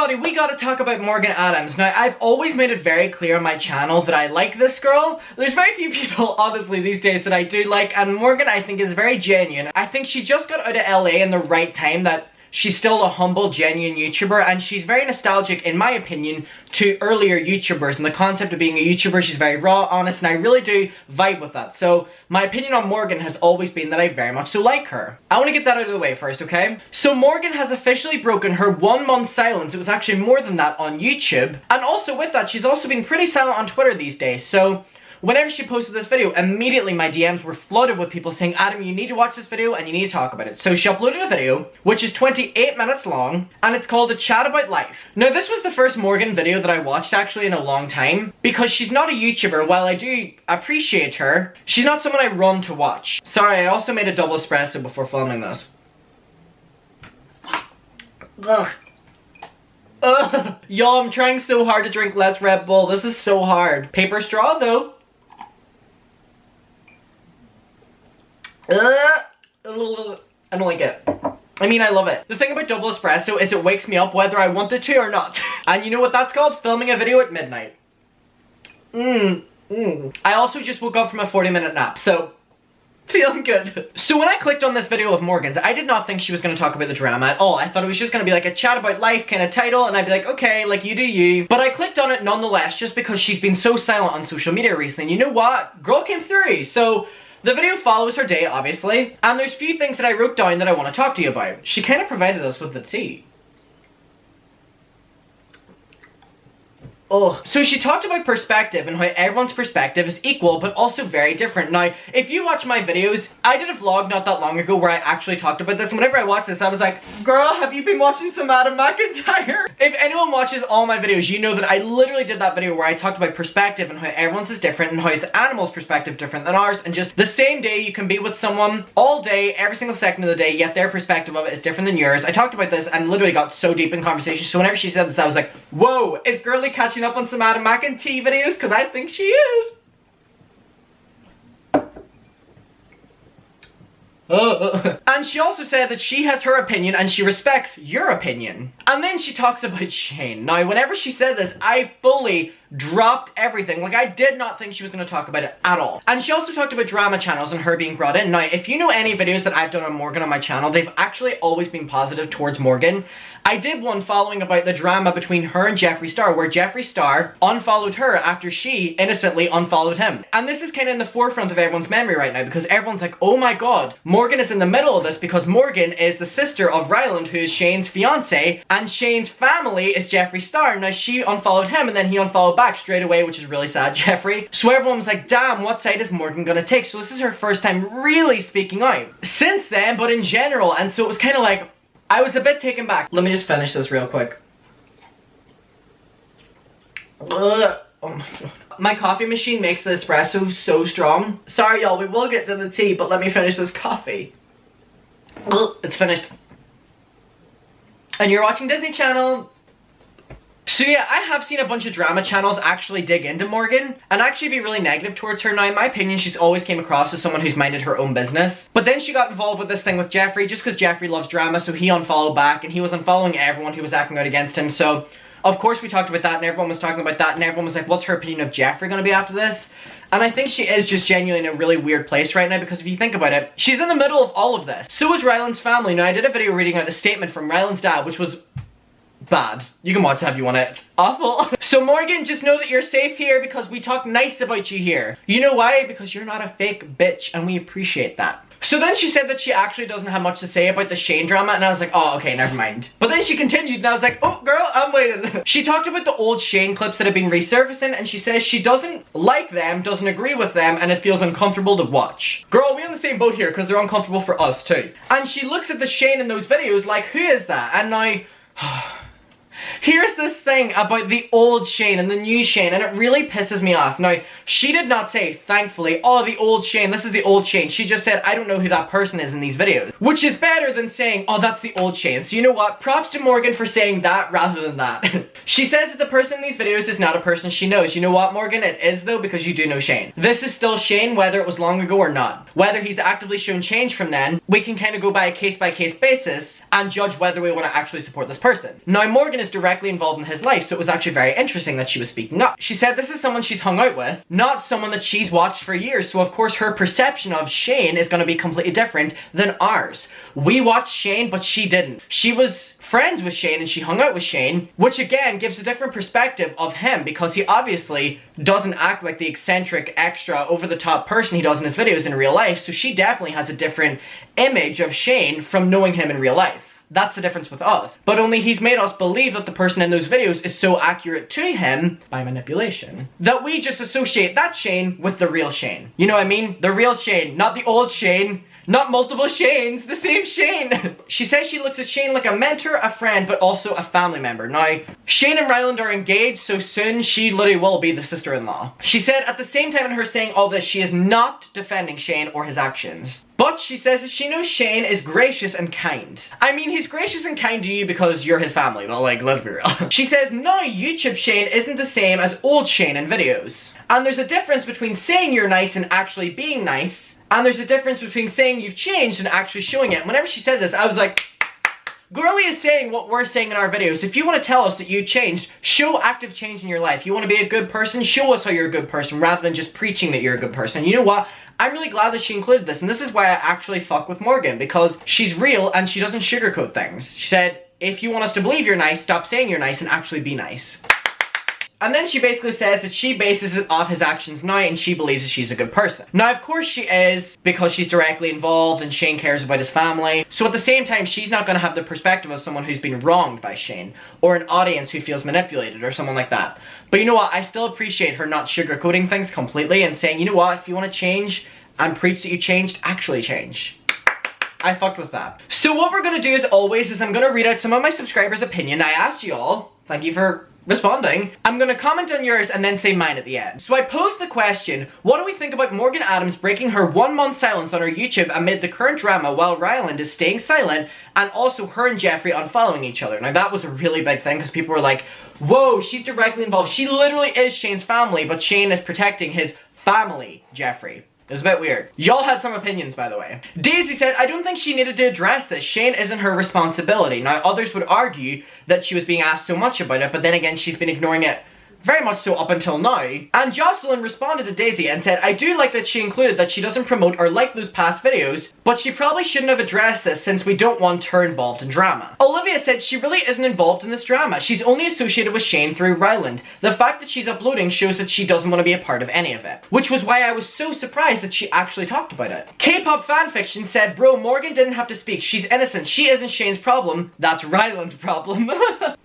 everybody, we gotta talk about Morgan Adams. Now, I've always made it very clear on my channel that I like this girl. There's very few people, honestly, these days that I do like, and Morgan, I think, is very genuine. I think she just got out of LA in the right time, that she's still a humble, genuine YouTuber, and she's very nostalgic, in my opinion, to earlier YouTubers. And the concept of being a YouTuber, she's very raw, honest, and I really do vibe with that. So, my opinion on Morgan has always been that I very much so like her. I want to get that out of the way first, okay? So, Morgan has officially broken her 1 month silence. It was actually more than that on YouTube. And also with that, she's also been pretty silent on Twitter these days. So, whenever she posted this video, immediately my DMs were flooded with people saying, Adam, you need to watch this video and you need to talk about it. So she uploaded a video, which is 28 minutes long, and it's called A Chat About Life. Now, this was the first Morgan video that I watched actually in a long time, because she's not a YouTuber. While I do appreciate her, she's not someone I run to watch. Sorry, I also made a double espresso before filming this. Ugh. Ugh. Y'all, I'm trying so hard to drink less Red Bull. This is so hard. Paper straw, though. I don't like it. I mean, I love it. The thing about double espresso is it wakes me up whether I want it to or not. And you know what that's called? Filming a video at midnight. I also just woke up from a 40-minute nap, so feeling good. So when I clicked on this video of Morgan's, I did not think she was going to talk about the drama at all. I thought it was just going to be like a chat about life kind of title, and I'd be like, okay, like you do you. But I clicked on it nonetheless, just because she's been so silent on social media recently. And you know what? Girl came through. So the video follows her day, obviously, and there's a few things that I wrote down that I want to talk to you about. She kind of provided us with the tea. Oh. So she talked about perspective and how everyone's perspective is equal but also very different. Now, if you watch my videos, I did a vlog not that long ago where I actually talked about this, and whenever I watched this, I was like, girl, have you been watching some Adam McIntyre? If anyone watches all my videos, you know that I literally did that video where I talked about perspective and how everyone's is different and how is animals' perspective different than ours, and just the same day you can be with someone all day, every single second of the day, yet their perspective of it is different than yours. I talked about this and literally got so deep in conversation, so whenever she said this, I was like, whoa, is girly catching up on some Adam McIntyre videos? Because I think she is. And she also said that she has her opinion and she respects your opinion. And then she talks about Shane. Now, whenever she said this, I fully dropped everything. Like, I did not think she was going to talk about it at all. And she also talked about drama channels and her being brought in. Now, if you know any videos that I've done on Morgan on my channel, they've actually always been positive towards Morgan. I did one following about the drama between her and Jeffree Star, where Jeffree Star unfollowed her after she innocently unfollowed him. And this is kind of in the forefront of everyone's memory right now, because everyone's like, oh my god, Morgan is in the middle of this, because Morgan is the sister of Ryland, who is Shane's fiance, and Shane's family is Jeffree Star. Now, she unfollowed him, and then he unfollowed back straight away, which is really sad, Jeffree. So everyone was like, damn, what side is Morgan gonna take? So this is her first time really speaking out since then, but in general. And so it was kind of like, I was a bit taken back. Let me just finish this real quick. Oh my god. My coffee machine makes the espresso so strong. Sorry y'all, we will get to the tea, but let me finish this coffee. It's finished. And you're watching Disney Channel. So yeah, I have seen a bunch of drama channels actually dig into Morgan and actually be really negative towards her. Now, in my opinion, she's always came across as someone who's minded her own business. But then she got involved with this thing with Jeffree just because Jeffree loves drama, so he unfollowed back, and he was unfollowing everyone who was acting out against him. So, of course, we talked about that, and everyone was talking about that, and everyone was like, what's her opinion of Jeffree going to be after this? And I think she is just genuinely in a really weird place right now, because if you think about it, she's in the middle of all of this. So is Ryland's family. Now, I did a video reading out the statement from Ryland's dad, which was bad. You can watch that if you want it. It's awful. So Morgan, just know that you're safe here because we talk nice about you here. You know why? Because you're not a fake bitch, and we appreciate that. So then she said that she actually doesn't have much to say about the Shane drama, and I was like, oh, okay, never mind. But then she continued, and I was like, oh, girl, I'm waiting. She talked about the old Shane clips that have been resurfacing, and she says she doesn't like them, doesn't agree with them, and it feels uncomfortable to watch. Girl, we're in the same boat here, because they're uncomfortable for us, too. And she looks at the Shane in those videos like, who is that? And now, here's this thing about the old Shane and the new Shane, and it really pisses me off. Now, she did not say, thankfully, oh, the old Shane, this is the old Shane. She just said, I don't know who that person is in these videos. Which is better than saying, oh, that's the old Shane. So you know what? Props to Morgan for saying that rather than that. She says that the person in these videos is not a person she knows. You know what, Morgan? It is though, because you do know Shane. This is still Shane, whether it was long ago or not. Whether he's actively shown change from then, we can kind of go by a case-by-case basis and judge whether we want to actually support this person. Now, Morgan is directly involved in his life, so it was actually very interesting that she was speaking up. She said this is someone she's hung out with, not someone that she's watched for years, so of course her perception of Shane is going to be completely different than ours. We watched Shane, but she didn't. She was friends with Shane and she hung out with Shane, which again gives a different perspective of him because he obviously doesn't act like the eccentric, extra, over-the-top person he does in his videos in real life, so she definitely has a different image of Shane from knowing him in real life. That's the difference with us. But only he's made us believe that the person in those videos is so accurate to him, by manipulation, that we just associate that Shane with the real Shane. You know what I mean? The real Shane, not the old Shane. Not multiple Shanes, the same Shane. She says she looks at Shane like a mentor, a friend, but also a family member. Now, Shane and Ryland are engaged, so soon she literally will be the sister-in-law. She said at the same time in her saying all this, she is not defending Shane or his actions. But she says that she knows Shane is gracious and kind. I mean, he's gracious and kind to you because you're his family, but like, let's be real. She says now YouTube Shane isn't the same as old Shane in videos. And there's a difference between saying you're nice and actually being nice. And there's a difference between saying you've changed and actually showing it. Whenever she said this, I was like, Girlie is saying what we're saying in our videos. If you want to tell us that you changed, show active change in your life. You want to be a good person, show us how you're a good person rather than just preaching that you're a good person. And you know what? I'm really glad that she included this. And this is why I actually fuck with Morgan, because she's real and she doesn't sugarcoat things. She said, if you want us to believe you're nice, stop saying you're nice and actually be nice. And then she basically says that she bases it off his actions now and she believes that she's a good person. Now, of course she is, because she's directly involved and Shane cares about his family. So at the same time, she's not going to have the perspective of someone who's been wronged by Shane, or an audience who feels manipulated, or someone like that. But you know what? I still appreciate her not sugarcoating things completely and saying, you know what? If you want to change and preach that you changed, actually change. I fucked with that. So what we're going to do as always is I'm going to read out some of my subscribers' opinion. I asked you all. Thank you for responding. I'm gonna comment on yours and then say mine at the end. So I posed the question, what do we think about Morgan Adams breaking her 1 month silence on her YouTube amid the current drama while Ryland is staying silent, and also her and Jeffrey unfollowing each other? Now that was a really big thing because people were like, whoa, she's directly involved. She literally is Shane's family, but Shane is protecting his family, Jeffrey. It was a bit weird. Y'all had some opinions, by the way. Daisy said, I don't think she needed to address this. Shane isn't her responsibility. Now, others would argue that she was being asked so much about it, but then again, she's been ignoring it very much so up until now. And Jocelyn responded to Daisy and said, I do like that she included that she doesn't promote or like those past videos, but she probably shouldn't have addressed this since we don't want her involved in drama. Olivia said she really isn't involved in this drama. She's only associated with Shane through Ryland. The fact that she's uploading shows that she doesn't want to be a part of any of it. Which was why I was so surprised that she actually talked about it. K-pop fanfiction said, bro, Morgan didn't have to speak. She's innocent. She isn't Shane's problem. That's Ryland's problem.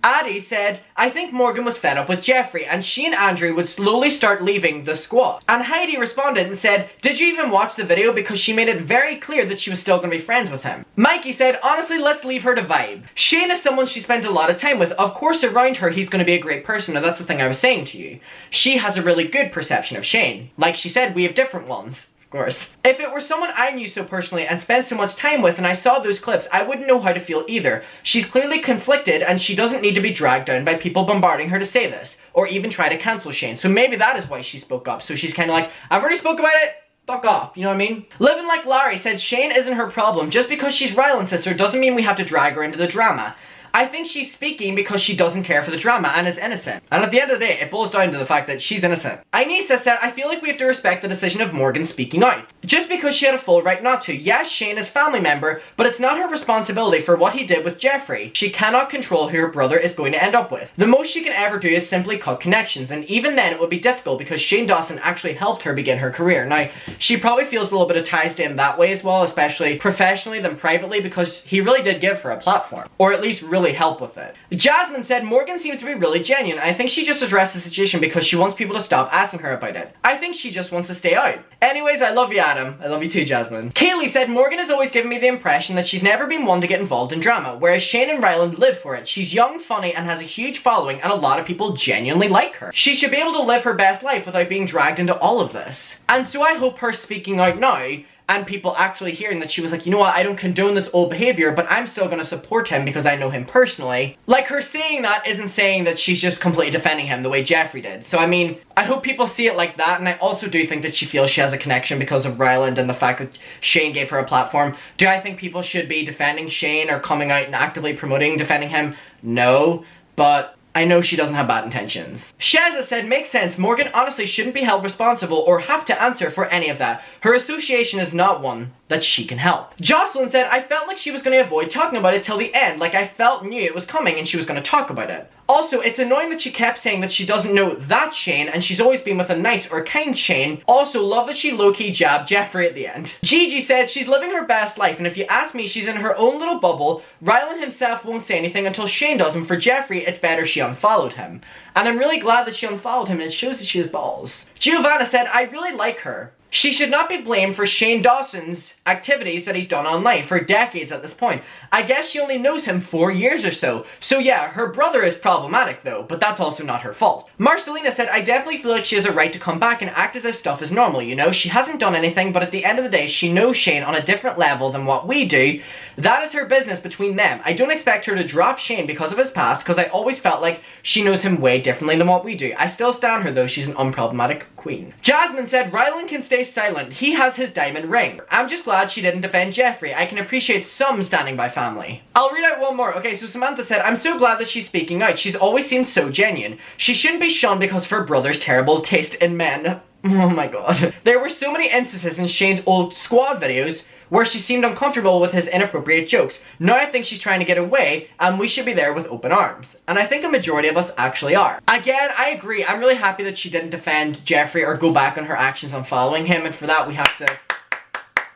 Addie said, I think Morgan was fed up with Jeffrey, and she and Andrew would slowly start leaving the squad. And Heidi responded and said, did you even watch the video, because she made it very clear that she was still going to be friends with him. Mikey said, honestly, let's leave her to vibe. Shane is someone she spent a lot of time with. Of course, around her, he's going to be a great person. Now, that's the thing I was saying to you. She has a really good perception of Shane. Like she said, we have different ones. Of course. If it were someone I knew so personally and spent so much time with and I saw those clips, I wouldn't know how to feel either. She's clearly conflicted and she doesn't need to be dragged down by people bombarding her to say this, or even try to cancel Shane. So maybe that is why she spoke up. So she's kind of like, I've already spoke about it, fuck off, you know what I mean? Living Like Larry said Shane isn't her problem. Just because she's Ryland's sister doesn't mean we have to drag her into the drama. I think she's speaking because she doesn't care for the drama and is innocent. And at the end of the day, it boils down to the fact that she's innocent. Inesa said, I feel like we have to respect the decision of Morgan speaking out. Just because she had a full right not to. Yes, Shane is family member, but it's not her responsibility for what he did with Jeffrey. She cannot control who her brother is going to end up with. The most she can ever do is simply cut connections, and even then it would be difficult because Shane Dawson actually helped her begin her career. Now, she probably feels a little bit of ties to him that way as well, especially professionally than privately, because he really did give her a platform. Or at least really help with it. Jasmine said, Morgan seems to be really genuine. I think she just addressed the situation because she wants people to stop asking her about it. I think she just wants to stay out. Anyways, I love you, Adam. I love you too, Jasmine. Kaylee said, Morgan has always given me the impression that she's never been one to get involved in drama, whereas Shane and Ryland live for it. She's young, funny, and has a huge following, and a lot of people genuinely like her. She should be able to live her best life without being dragged into all of this. And so I hope her speaking out now and people actually hearing that she was like, you know what, I don't condone this old behavior, but I'm still gonna support him because I know him personally. Like, her saying that isn't saying that she's just completely defending him the way Jeffree did. So I mean, I hope people see it like that, and I also do think that she feels she has a connection because of Ryland and the fact that Shane gave her a platform. Do I think people should be defending Shane or coming out and actively promoting defending him? No, but I know she doesn't have bad intentions. Shazza said, makes sense, Morgan honestly shouldn't be held responsible or have to answer for any of that. Her association is not one that she can help. Jocelyn said, I felt like she was going to avoid talking about it till the end, like I knew it was coming and she was going to talk about it. Also, it's annoying that she kept saying that she doesn't know that Shane and she's always been with a nice or kind Shane. Also, love that she low-key jabbed Jeffree at the end. Gigi said, she's living her best life, and if you ask me, she's in her own little bubble. Ryland himself won't say anything until Shane does, and for Jeffree, it's better she unfollowed him. And I'm really glad that she unfollowed him, and it shows that she has balls. Giovanna said, I really like her. She should not be blamed for Shane Dawson's activities that he's done online for decades at this point. I guess she only knows him 4 years or so. So yeah, her brother is problematic though, but that's also not her fault. Marcelina said, I definitely feel like she has a right to come back and act as if stuff is normal, you know? She hasn't done anything, but at the end of the day, she knows Shane on a different level than what we do. That is her business between them. I don't expect her to drop Shane because of his past, because I always felt like she knows him way differently than what we do. I still stand her though, she's an unproblematic queen. Jasmine said, Ryland can stay silent. He has his diamond ring. I'm just glad she didn't defend Jeffree. I can appreciate some standing by family. I'll read out one more. Okay, so Samantha said, I'm so glad that she's speaking out. She's always seemed so genuine. She shouldn't be shunned because of her brother's terrible taste in men. Oh my god. There were so many instances in Shane's old squad videos where she seemed uncomfortable with his inappropriate jokes. Now I think she's trying to get away, and we should be there with open arms. And I think a majority of us actually are. Again, I agree. I'm really happy that she didn't defend Jeffree or go back on her actions on following him, and for that we have to...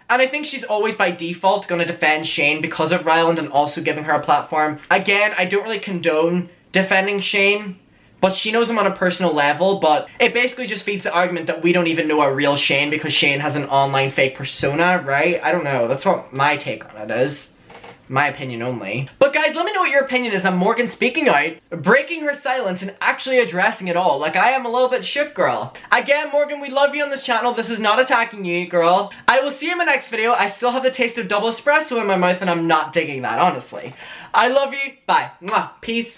And I think she's always by default gonna defend Shane because of Ryland and also giving her a platform. Again, I don't really condone defending Shane, but she knows him on a personal level, but it basically just feeds the argument that we don't even know a real Shane because Shane has an online fake persona, right? I don't know. That's what my take on it is. My opinion only. But guys, let me know what your opinion is on Morgan speaking out, breaking her silence, and actually addressing it all. Like, I am a little bit shook, girl. Again, Morgan, we love you on this channel. This is not attacking you, girl. I will see you in my next video. I still have the taste of double espresso in my mouth, and I'm not digging that, honestly. I love you. Bye. Mwah. Peace.